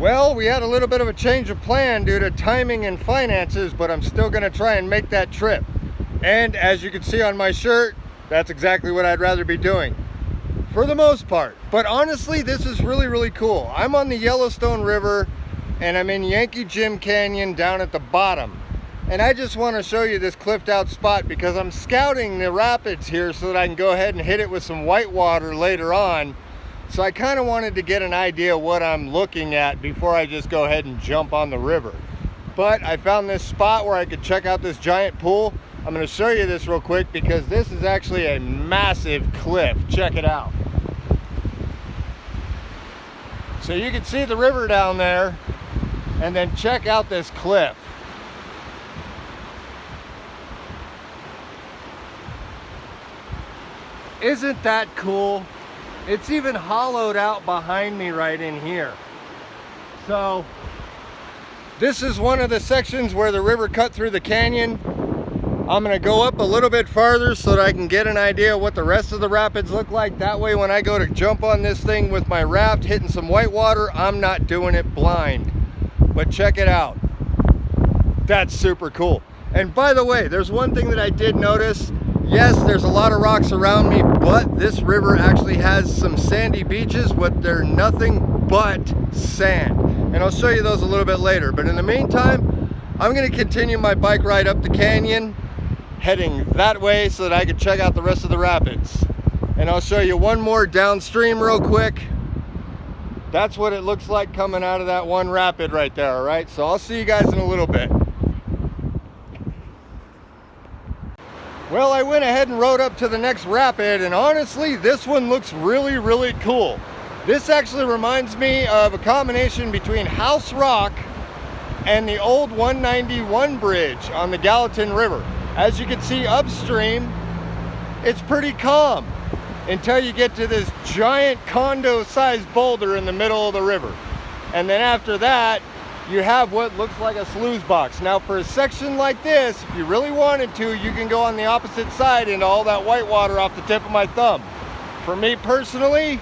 Well, we had a little bit of a change of plan due to timing and finances, but I'm still going to try and make that trip. And as you can see on my shirt, that's exactly what I'd rather be doing for the most part. But honestly, this is really cool. I'm on the Yellowstone River and I'm in Yankee Jim Canyon down at the bottom. And I just want to show you this cliffed out spot because I'm scouting the rapids here so that I can go ahead and hit it with some whitewater later on. So I kind of wanted to get an idea of what I'm looking at before I just go ahead and jump on the river. But I found this spot where I could check out this giant pool. I'm going to show you this real quick because this is actually a massive cliff. Check it out. So you can see the river down there, and then check out this cliff. Isn't that cool? It's even hollowed out behind me right in here. So this is one of the sections where the river cut through the canyon. I'm gonna go up a little bit farther so that I can get an idea of what the rest of the rapids look like. That way when I go to jump on this thing with my raft hitting some whitewater, I'm not doing it blind. But check it out. That's super cool. And by the way, there's one thing that I did notice. Yes, there's a lot of rocks around me, but this river actually has some sandy beaches, but they're nothing but sand. And I'll show you those a little bit later. But in the meantime, I'm gonna continue my bike ride up the canyon, heading that way so that I can check out the rest of the rapids. And I'll show you one more downstream real quick. That's what it looks like coming out of that one rapid right there, all right? So I'll see you guys in a little bit. Well, I went ahead and rode up to the next rapid, and honestly, this one looks really cool. This actually reminds me of a combination between House Rock and the old 191 bridge on the Gallatin River. As you can see upstream, it's pretty calm until you get to this giant condo-sized boulder in the middle of the river. And then after that, you have what looks like a sluice box. Now for a section like this, if you really wanted to, you can go on the opposite side into all that whitewater off the tip of my thumb. For me personally,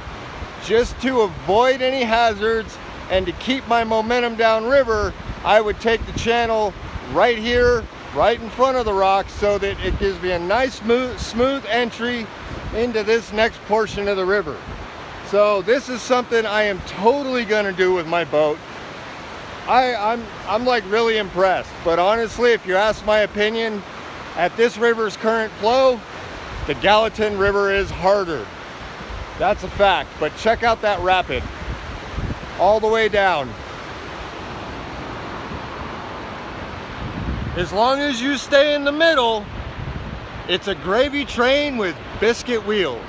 just to avoid any hazards and to keep my momentum downriver, I would take the channel right here, right in front of the rocks, so that it gives me a nice smooth entry into this next portion of the river. So this is something I am totally gonna do with my boat. I'm like really impressed, but honestly, if you ask my opinion, at this river's current flow, the Gallatin River is harder. That's a fact, but check out that rapid all the way down. As long as you stay in the middle, it's a gravy train with biscuit wheels.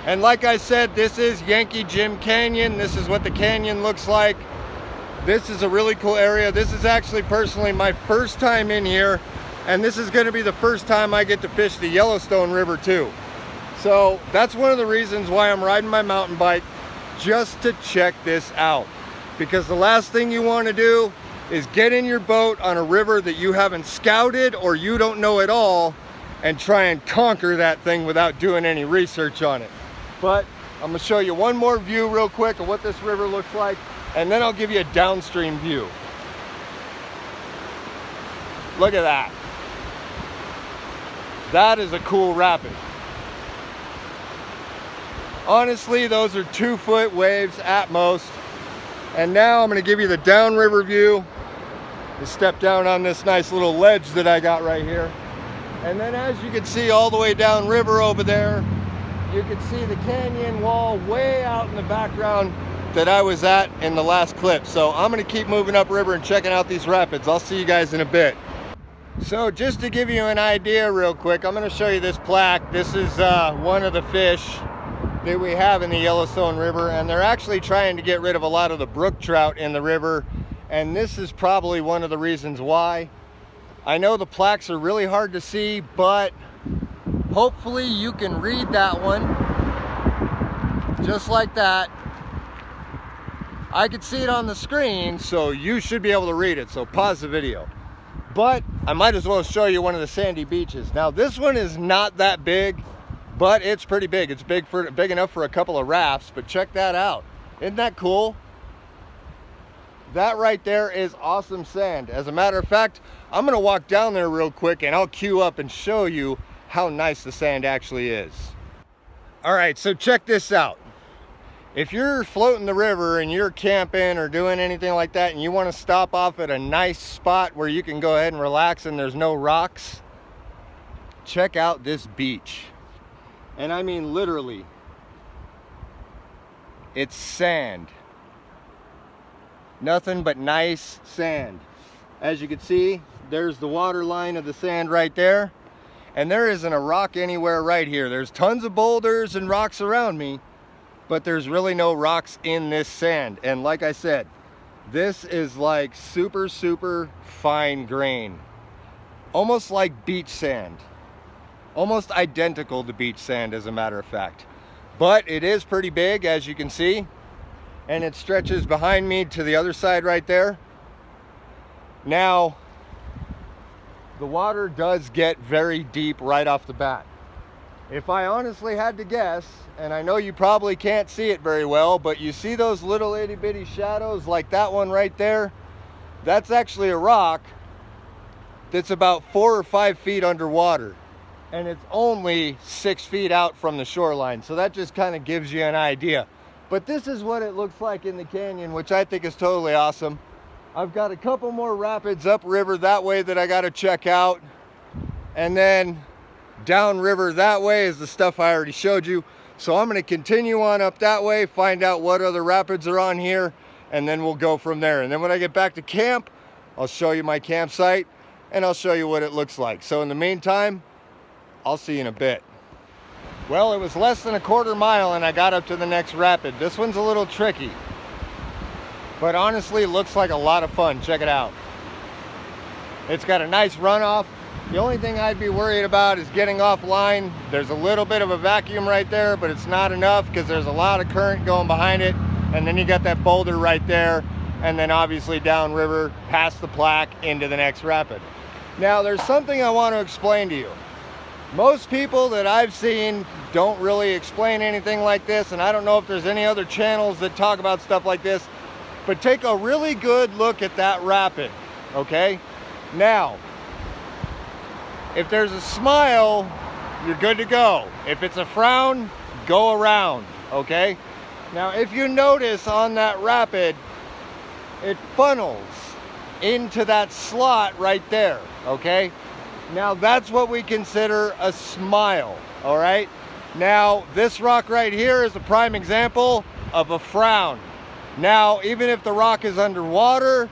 And like I said, this is Yankee Jim Canyon. This is what the canyon looks like. This is a really cool area. This is actually personally my first time in here, and this is gonna be the first time I get to fish the Yellowstone River too. So that's one of the reasons why I'm riding my mountain bike, just to check this out. Because the last thing you wanna do is get in your boat on a river that you haven't scouted or you don't know at all and try and conquer that thing without doing any research on it. But I'm gonna show you one more view real quick of what this river looks like, and then I'll give you a downstream view. Look at that. That is a cool rapid. Honestly, those are 2-foot waves at most. And now I'm gonna give you the downriver view. You step down on this nice little ledge that I got right here. And then as you can see all the way downriver over there, you can see the canyon wall way out in the background that I was at in the last clip. So I'm gonna keep moving upriver and checking out these rapids. I'll see you guys in a bit. So just to give you an idea real quick, I'm gonna show you this plaque. This is one of the fish that we have in the Yellowstone River, and they're actually trying to get rid of a lot of the brook trout in the river, and this is probably one of the reasons why. I know the plaques are really hard to see, but hopefully you can read that one just like that. I could see it on the screen, so you should be able to read it, so pause the video. But I might as well show you one of the sandy beaches. Now this one is not that big, but it's pretty big. It's big enough for a couple of rafts, but check that out. Isn't that cool? that right there is awesome sand. As a matter of fact, I'm gonna walk down there real quick and I'll queue up and show you how nice the sand actually is. All right, so check this out. If you're floating the river and you're camping or doing anything like that and you want to stop off at a nice spot where you can go ahead and relax and there's no rocks, check out this beach. And I mean literally, it's sand. Nothing but nice sand. As you can see, there's the water line of the sand right there. And there isn't a rock anywhere right here. There's tons of boulders and rocks around me, but there's really no rocks in this sand. And like I said, this is like super, super fine grain. Almost like beach sand. Almost identical to beach sand, as a matter of fact. But it is pretty big, as you can see. And it stretches behind me to the other side right there. Now, the water does get very deep right off the bat. If I honestly had to guess, and I know you probably can't see it very well, but you see those little itty bitty shadows like that one right there? That's actually a rock that's about 4 or 5 feet underwater. And it's only 6 feet out from the shoreline. So that just kind of gives you an idea. But this is what it looks like in the canyon, which I think is totally awesome. I've got a couple more rapids upriver that way that I got to check out. And then downriver that way is the stuff I already showed you. So I'm going to continue on up that way, find out what other rapids are on here, and then we'll go from there. And then when I get back to camp, I'll show you my campsite and I'll show you what it looks like. So in the meantime, I'll see you in a bit. Well, it was less than a quarter mile and I got up to the next rapid. This one's a little tricky, but honestly, it looks like a lot of fun. Check it out. It's got a nice runoff. The only thing I'd be worried about is getting offline. There's a little bit of a vacuum right there, but it's not enough because there's a lot of current going behind it. And then you got that boulder right there. And then obviously downriver, past the plaque, into the next rapid. Now, there's something I want to explain to you. Most people that I've seen don't really explain anything like this, and I don't know if there's any other channels that talk about stuff like this, but take a really good look at that rapid, okay? Now, if there's a smile, you're good to go. If it's a frown, go around, okay? Now, if you notice on that rapid, it funnels into that slot right there, okay? Now that's what we consider a smile, all right? Now this rock right here is a prime example of a frown. Now, even if the rock is underwater,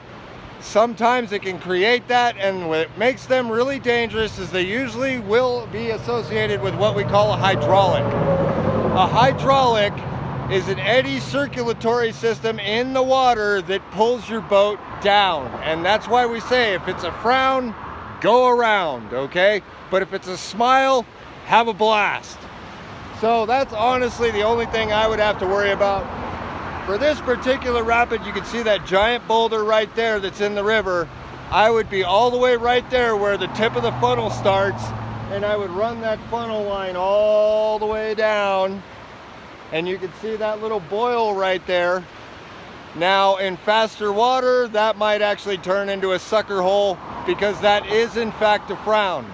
sometimes it can create that, and what makes them really dangerous is they usually will be associated with what we call a hydraulic. A hydraulic is an eddy circulatory system in the water that pulls your boat down. And that's why we say if it's a frown, go around, okay? But if it's a smile, have a blast. So that's honestly the only thing I would have to worry about. For this particular rapid, you can see that giant boulder right there that's in the river. I would be all the way right there where the tip of the funnel starts, and I would run that funnel line all the way down. And you can see that little boil right there. Now, in faster water, that might actually turn into a sucker hole because that is in fact a frown.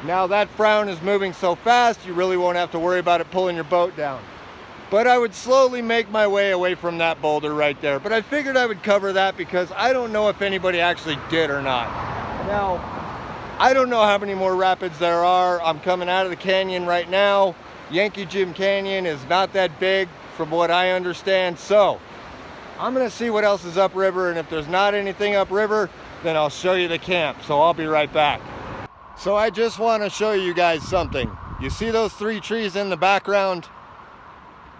Now that frown is moving so fast, you really won't have to worry about it pulling your boat down. But I would slowly make my way away from that boulder right there. But I figured I would cover that because I don't know if anybody actually did or not. Now, I don't know how many more rapids there are. I'm coming out of the canyon right now. Yankee Canyon is not that big from what I understand. So I'm gonna see what else is upriver, and if there's not anything upriver, then I'll show you the camp. So I'll be right back. So I just want to show you guys something. You see those 3 trees in the background?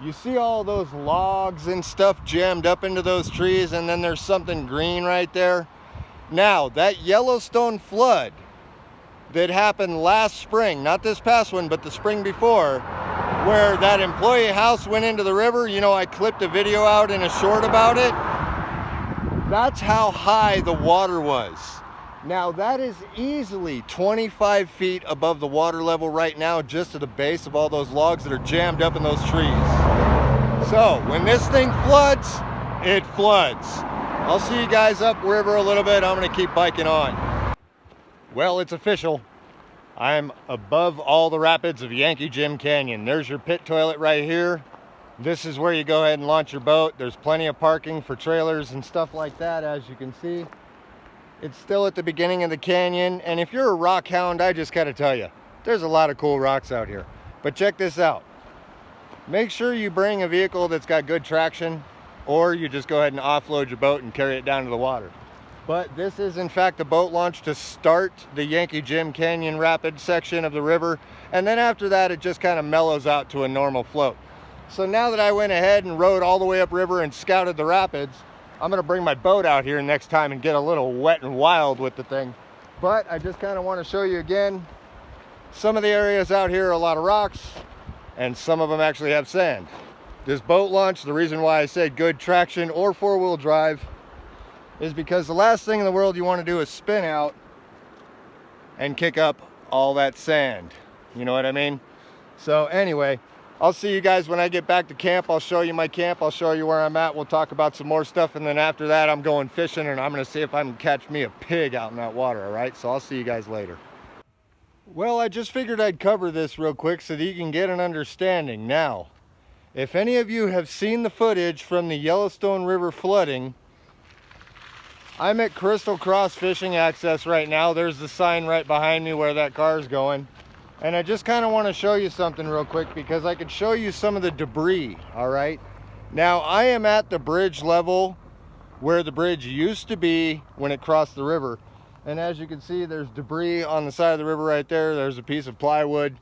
You see all those logs and stuff jammed up into those trees, and then there's something green right there. Now, that Yellowstone flood that happened last spring, not this past one, but the spring before, where that employee house went into the river, you know, I clipped a video out in a short about it. That's how high the water was. Now that is easily 25 feet above the water level right now, just at the base of all those logs that are jammed up in those trees. So when this thing floods, it floods. I'll see you guys upriver a little bit. I'm gonna keep biking on. Well, it's official. I'm above all the rapids of Yankee Canyon. There's your pit toilet right here. This is where you go ahead and launch your boat. There's plenty of parking for trailers and stuff like that, as you can see. It's still at the beginning of the canyon, and if you're a rock hound, I just gotta tell you, there's a lot of cool rocks out here. But check this out. Make sure you bring a vehicle that's got good traction, or you just go ahead and offload your boat and carry it down to the water. But this is in fact the boat launch to start the Yankee Canyon Rapid section of the river, and then after that it just kind of mellows out to a normal float. So now that I went ahead and rode all the way upriver and scouted the rapids, I'm gonna bring my boat out here next time and get a little wet and wild with the thing. But I just kind of want to show you again, some of the areas out here are a lot of rocks, and some of them actually have sand. This boat launch, the reason why I said good traction or four-wheel drive, is because the last thing in the world you want to do is spin out and kick up all that sand. You know what I mean? So anyway, I'll see you guys when I get back to camp. I'll show you my camp. I'll show you where I'm at. We'll talk about some more stuff. And then after that, I'm going fishing, and I'm going to see if I can catch me a pig out in that water. All right? So I'll see you guys later. Well, I just figured I'd cover this real quick so that you can get an understanding. Now, if any of you have seen the footage from the Yellowstone River flooding, I'm at Crystal Cross Fishing Access right now. There's the sign right behind me where that car is going. And I just kind of want to show you something real quick because I could show you some of the debris, all right? Now, I am at the bridge level where the bridge used to be when it crossed the river. And as you can see, there's debris on the side of the river right there. There's a piece of plywood.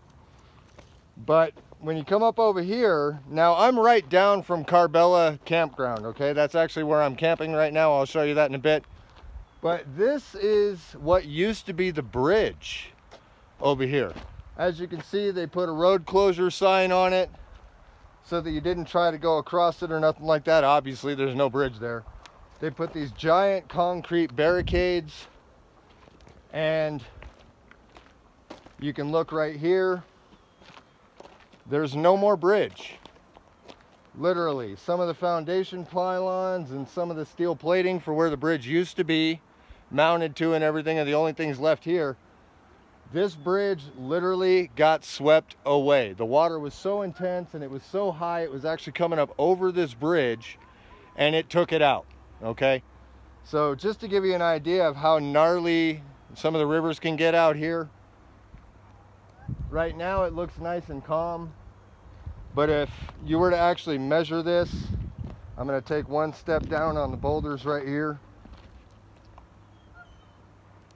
But when you come up over here, now I'm right down from Carbella Campground, okay? That's actually where I'm camping right now. I'll show you that in a bit. But this is what used to be the bridge over here. As you can see, they put a road closure sign on it so that you didn't try to go across it or nothing like that. Obviously, there's no bridge there. They put these giant concrete barricades, and you can look right here. There's no more bridge. Literally, some of the foundation pylons and some of the steel plating for where the bridge used to be mounted to and everything are the only things left here. This bridge literally got swept away. The water was so intense and it was so high, it was actually coming up over this bridge, and it took it out, okay? So just to give you an idea of how gnarly some of the rivers can get out here, right now it looks nice and calm, but if you were to actually measure this, I'm going to take one step down on the boulders right here.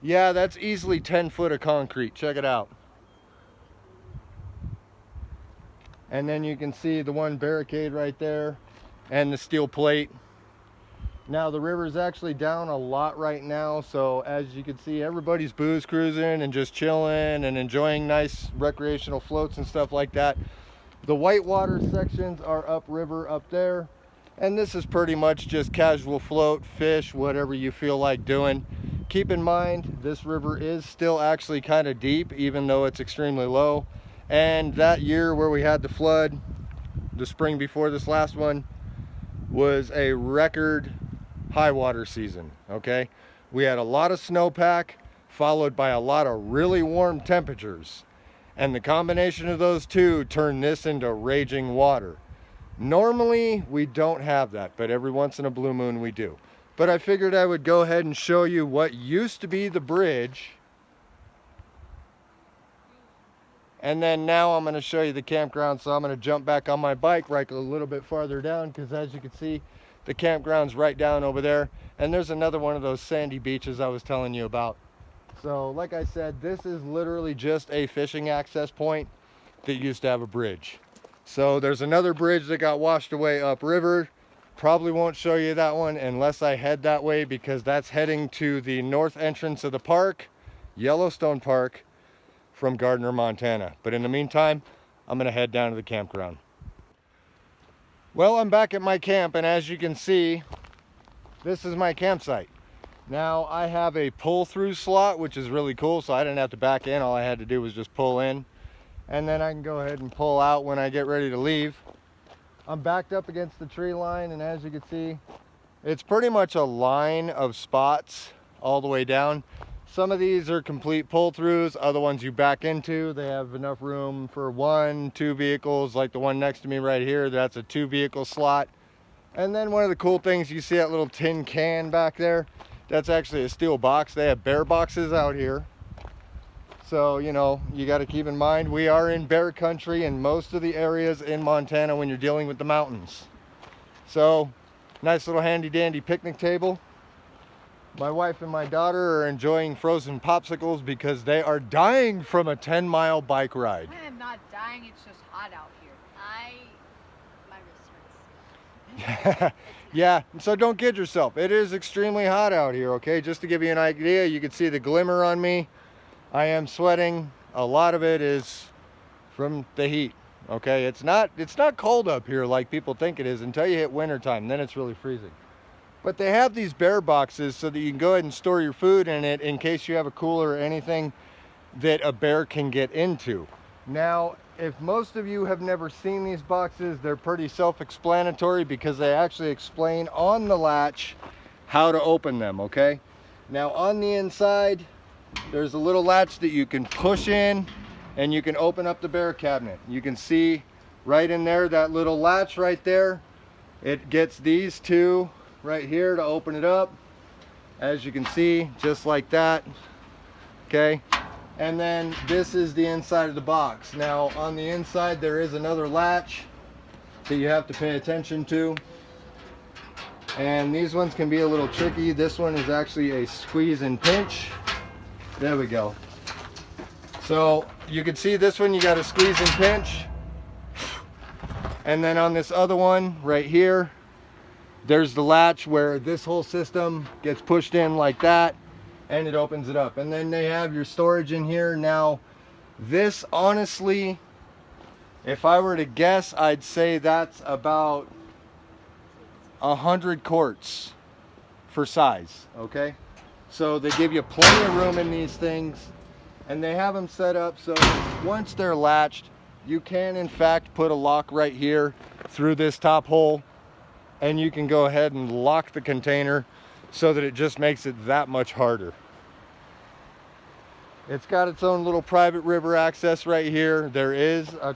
Yeah, that's easily 10 foot of concrete. Check it out. And then you can see the one barricade right there and the steel plate. Now the river's actually down a lot right now, so as you can see, everybody's booze cruising and just chilling and enjoying nice recreational floats and stuff like that. The whitewater sections are upriver up there, and this is pretty much just casual float, fish, whatever you feel like doing. Keep in mind, this river is still actually kind of deep, even though it's extremely low. And that year where we had the flood, the spring before this last one, was a record high water season, okay? We had a lot of snowpack followed by a lot of really warm temperatures, and the combination of those two turned this into raging water. Normally we don't have that, but every once in a blue moon we do. But I figured I would go ahead and show you what used to be the bridge, and then now I'm going to show you the campground. So I'm going to jump back on my bike right a little bit farther down, because as you can see, the campground's right down over there, and there's another one of those sandy beaches I was telling you about. So like I said, this is literally just a fishing access point that used to have a bridge. So there's another bridge that got washed away upriver. Probably won't show you that one unless I head that way, because that's heading to the north entrance of the park, Yellowstone Park, from Gardner, Montana. But in the meantime, I'm going to head down to the campground. Well, I'm back at my camp, and as you can see, this is my campsite. Now, I have a pull-through slot, which is really cool, so I didn't have to back in. All I had to do was just pull in, and then I can go ahead and pull out when I get ready to leave. I'm backed up against the tree line, and as you can see, It's pretty much a line of spots all the way down. Some of these are complete pull-throughs, other ones you back into. They have enough room for 1, 2 vehicles, like the one next to me right here. That's a 2-vehicle slot. And then one of the cool things, you see that little tin can back there? That's actually a steel box. They have bear boxes out here. So, you know, you got to keep in mind, we are in bear country in most of the areas in Montana when you're dealing with the mountains. So, nice little handy dandy picnic table. My wife and my daughter are enjoying frozen popsicles because they are dying from a 10-mile bike ride. I am not dying, it's just hot out here. My wrist hurts. Yeah, so don't kid yourself. It is extremely hot out here, okay? Just to give you an idea, you can see the glimmer on me. I am sweating. A lot of it is from the heat, okay? It's not cold up here like people think it is until you hit wintertime, then it's really freezing. But they have these bear boxes so that you can go ahead and store your food in it in case you have a cooler or anything that a bear can get into. Now, if most of you have never seen these boxes, they're pretty self-explanatory because they actually explain on the latch how to open them, okay? Now, on the inside, there's a little latch that you can push in and you can open up the bear cabinet. You can see right in there, that little latch right there. It gets these two right here to open it up, as you can see, just like that, okay? And then this is the inside of the box. Now on the inside there is another latch that you have to pay attention to, and these ones can be a little tricky. This one is actually a squeeze and pinch. There we go. So you can see this one, you got to squeeze and pinch, and then on this other one right here, there's the latch where this whole system gets pushed in like that and it opens it up. And then they have your storage in here. Now this, honestly, if I were to guess, I'd say that's about 100 quarts for size, okay? So they give you plenty of room in these things, and they have them set up so once they're latched, you can in fact put a lock right here through this top hole, and you can go ahead and lock the container so that it just makes it that much harder. It's got its own little private river access right here. There is a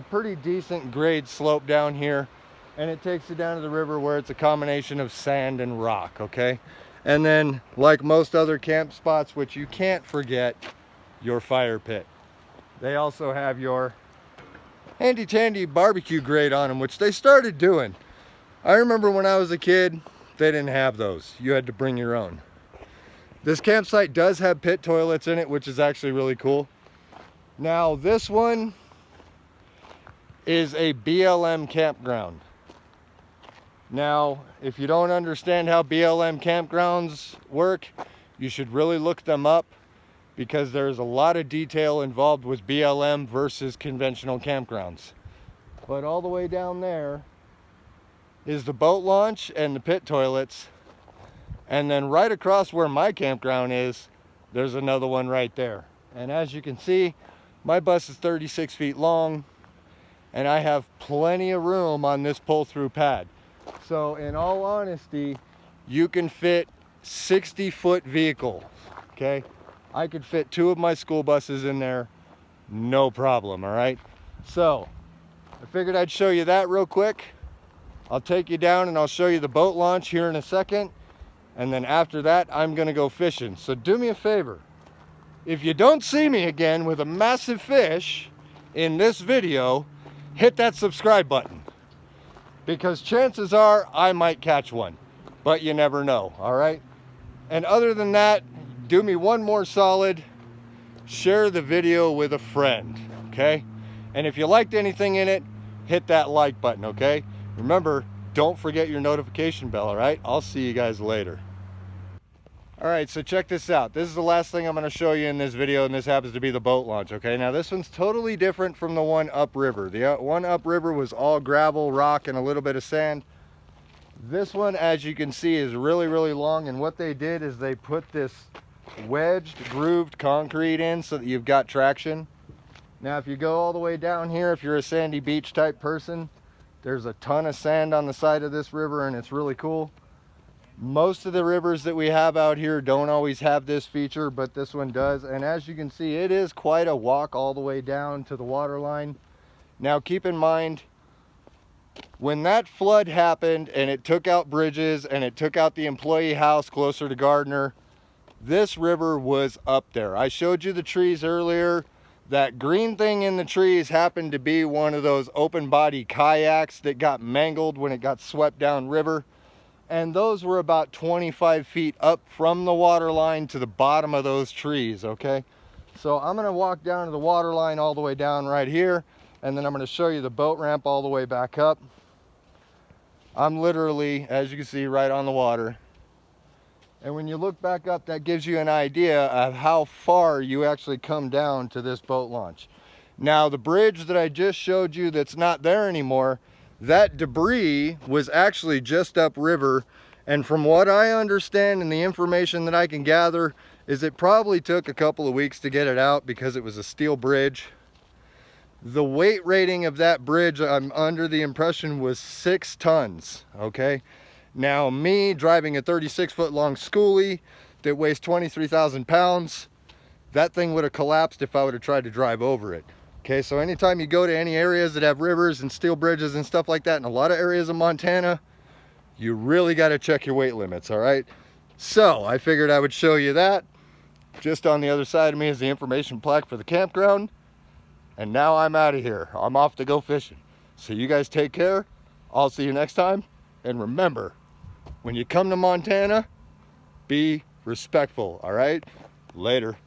pretty decent grade slope down here, and it takes you down to the river where it's a combination of sand and rock, okay? And then, like most other camp spots, which you can't forget, your fire pit. They also have your handy dandy barbecue grate on them, which they started doing. I remember when I was a kid, they didn't have those. You had to bring your own. This campsite does have pit toilets in it, which is actually really cool. Now, this one is a BLM campground. Now, if you don't understand how BLM campgrounds work, you should really look them up because there's a lot of detail involved with BLM versus conventional campgrounds. But all the way down there is the boat launch and the pit toilets, and then right across where my campground is, there's another one right there. And as you can see, my bus is 36 feet long, and I have plenty of room on this pull-through pad. So in all honesty, you can fit 60-foot vehicle, okay? I could fit 2 of my school buses in there, no problem, all right? So I figured I'd show you that real quick. I'll take you down and I'll show you the boat launch here in a second. And then after that, I'm gonna go fishing. So do me a favor. If you don't see me again with a massive fish in this video, hit that subscribe button. Because chances are I might catch one, but you never know, all right? And other than that, do me one more solid. Share the video with a friend, okay? And if you liked anything in it, hit that like button, okay? Remember, don't forget your notification bell, all right? I'll see you guys later. All right, so check this out. This is the last thing I'm gonna show you in this video, and this happens to be the boat launch, okay? Now this one's totally different from the one upriver. The one upriver was all gravel, rock, and a little bit of sand. This one, as you can see, is really, really long, and what they did is they put this wedged, grooved concrete in so that you've got traction. Now if you go all the way down here, if you're a sandy beach type person, there's a ton of sand on the side of this river and it's really cool. Most of the rivers that we have out here don't always have this feature, but this one does. And as you can see, it is quite a walk all the way down to the water line. Now keep in mind, when that flood happened and it took out bridges and it took out the employee house closer to Gardner, this river was up there. I showed you the trees earlier. That green thing in the trees happened to be one of those open body kayaks that got mangled when it got swept down river. And those were about 25 feet up from the water line to the bottom of those trees, okay? So I'm gonna walk down to the water line all the way down right here, and then I'm gonna show you the boat ramp all the way back up. I'm literally, as you can see, right on the water. And when you look back up, that gives you an idea of how far you actually come down to this boat launch. Now, the bridge that I just showed you that's not there anymore, that debris was actually just upriver. And from what I understand and the information that I can gather, is it probably took a couple of weeks to get it out because it was a steel bridge. The weight rating of that bridge, I'm under the impression, was 6 tons, okay? Now, me driving a 36-foot long schoolie that weighs 23,000 pounds, that thing would have collapsed if I would have tried to drive over it. Okay, so anytime you go to any areas that have rivers and steel bridges and stuff like that, in a lot of areas of Montana, you really got to check your weight limits, all right? So I figured I would show you that. Just on the other side of me is the information plaque for the campground. And now I'm out of here. I'm off to go fishing. So you guys take care. I'll see you next time. And remember, when you come to Montana, be respectful, all right? Later.